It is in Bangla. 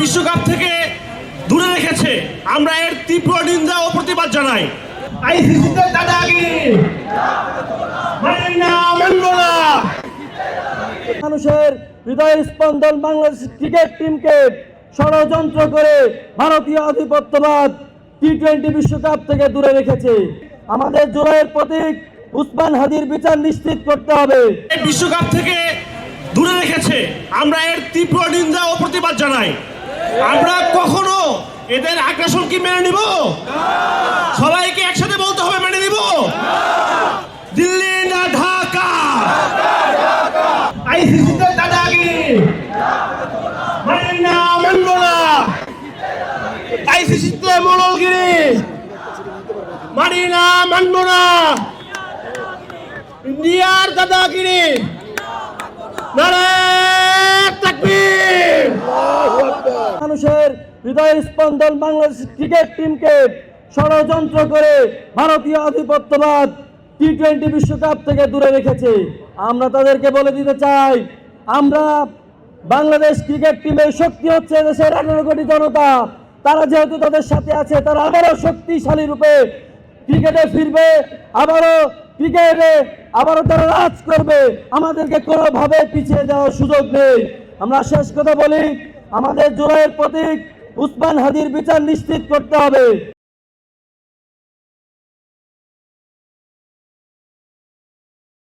বিশ্বকাপ থেকে দূরে রেখেছে, আমরা এর তীব্র নিন্দা ও প্রতিবাদ জানাই। আইসিসিতে দাদাগিরি মানুষের হৃদয় স্পন্দন বাংলাদেশ ক্রিকেট টিমকে ষড়যন্ত্র করে ভারতীয় আধিপত্যবাদ টি-20 বিশ্বকাপ থেকে দূরে রেখেছে। আমাদের জোড়ায়ের প্রতীক উসমান হাদির বিচার নিশ্চিত করতে হবে। বিশ্বকাপ থেকে দূরে রেখেছে, আমরা এর তীব্র নিন্দা ও প্রতিবাদ জানাই। আমরা কখনো এদের আগ্রাসন কি মেনে নিব? সবাইকে একসাথে বলতে হবে মেনে নিব। দিল্লি না ঢাকা, আইসিসিতে দাদাগিরি মানি না, মানব না। আইসিসিতে মোড়লগিরি মানি না, মানব না। ইন্ডিয়ার দাদাগিরি নারায়ে তাকবীর। মানুষের হৃদয় স্পন্দন বাংলাদেশ ক্রিকেট টিমকে ষড়যন্ত্র করে ভারতীয় আধিপত্যবাদ টি-20 বিশ্বকাপ থেকে দূরে রেখেছে। আমরা তাদেরকে বলে দিতে চাই, আমরা বাংলাদেশ ক্রিকেট টিমের শক্তি হচ্ছে দেশের 18 কোটি জনতা। তারা যেহেতু তাদের সাথে আছে, তারা আবারও শক্তিশালী রূপে ক্রিকেটে ফিরবে, আবারও তারা রাজ করবে। আমাদেরকে কোনোভাবে পিছিয়ে যাওয়ার সুযোগ নেই। আমরা শেষ কথা বলি, আমাদের জোড়ায়ের প্রতীক উসমান হাদির বিচার নিশ্চিত করতে হবে।